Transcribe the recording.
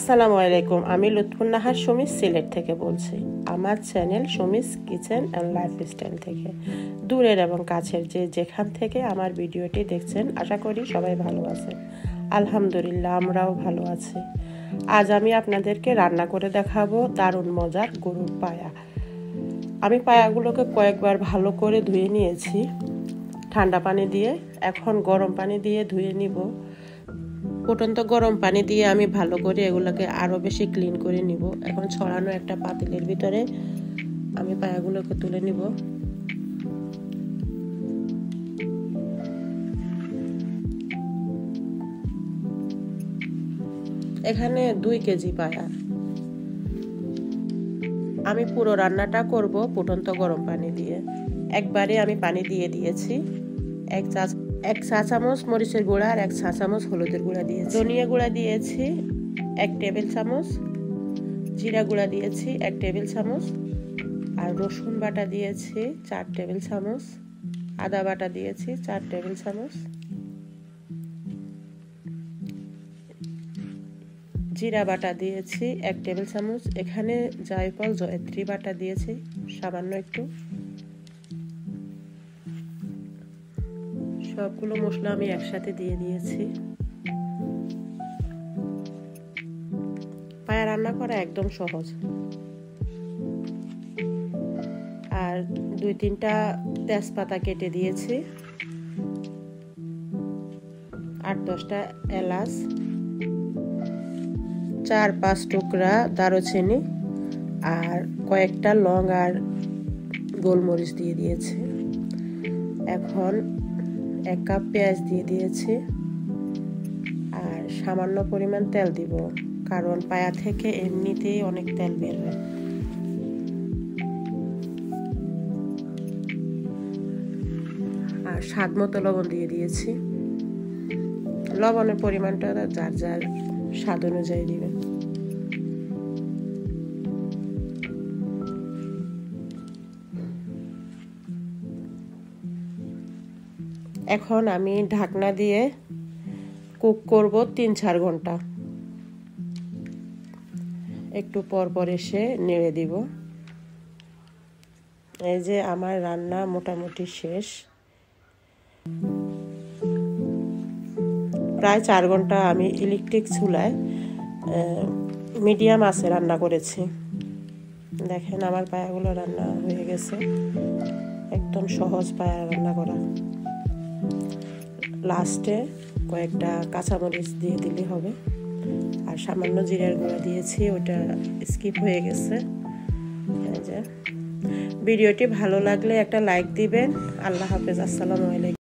আসসালামু আলাইকুম। আমি লুৎফুন নাহার সুমিস সিলেট থেকে বলছি। আমার channel Sumi's kitchen and lifestyle থেকে দূরের এবং কাছের যেখান থেকে আমার ভিডিওটি দেখছেন, আশা করি সবাই ভালো আছেন। আলহামদুলিল্লাহ, আমরাও ভালো আছি। আজ আমি আপনাদেরকে রান্না করে দেখাবো দারুণ মজার গরুর পায়া। আমি পায়াগুলোকে কয়েকবার ভালো করে ধুয়ে নিয়েছি ঠান্ডা পানি দিয়ে। এখন গরম পানি দিয়ে ধুয়ে নিব। ফুটন্ত গরম পানি দিয়ে আমি ভালো করে এগুলোকে আরো বেশি ক্লিন করে নিব। এখন ছড়ানো একটা পাতিলের ভিতরে আমি পায়াগুলোকে তুলে নিব। এখানে 2 কেজি পায়া। আমি পুরো রান্নাটা করব ফুটন্ত গরম পানি দিয়ে। একবারে আমি পানি দিয়ে দিয়েছি। এক চা চামচ মরিচের গুঁড়া আর 1 চা চামচ হলুদের গুঁড়া দিয়েছি। ধনিয়া গুঁড়া দিয়েছি 1 টেবিল চামচ, জিরা গুঁড়া দিয়েছি 1 টেবিল চামচ, আর রসুন বাটা দিয়েছি 4 টেবিল চামচ, আদা বাটা দিয়েছি 4 টেবিল চামচ, জিরা বাটা দিয়েছি 1 টেবিল চামচ। এখানে জায়ফল জয়ত্রী বাটা দিয়েছি সামান্য একটু। সবগুলো মশলা আমি একসাথে দিয়ে দিয়েছি। পায়া রান্না করা একদম সহজ। আর 2-3টা তেজপাতা কেটে দিয়েছি, 8-10টা এলাচ, 4-5 টুকরা দারুচিনি আর কয়েকটা লং আর গোলমরিচ দিয়ে দিয়েছি। এখন 1 কাপ পেঁয়াজ দিয়ে দিয়েছি আর সামান্য পরিমাণ তেল দিব, কারণ পায়া থেকে এমনিতেই অনেক তেল বের হয়। আর স্বাদ মতো লবণ দিয়ে দিয়েছি। লবণের পরিমাণটা যার যার স্বাদ অনুযায়ী দিবেন। এখন আমি ঢাকনা দিয়ে কুক করব 3-4 ঘন্টা। একটু পর পর এসে নেড়ে দিব। এই যে আমার রান্না মোটামুটি শেষ। প্রায় 4 ঘন্টা আমি ইলেকট্রিক চুলায় মিডিয়াম আঁচে রান্না করেছি। দেখেন আমার পায়াগুলো রান্না হয়ে গেছে। একদম সহজ পায়া রান্না করা। লাস্টে কয়েকটা কাঁচামরিচ দিয়ে দিলে হবে। আর সামান্য জিরার গুঁড়া দিয়েছি, ওটা স্কিপ হয়ে গেছে। ভিডিওটি ভালো লাগলে একটা লাইক দিবেন। আল্লাহ হাফেজ। আসসালামু আলাইকুম।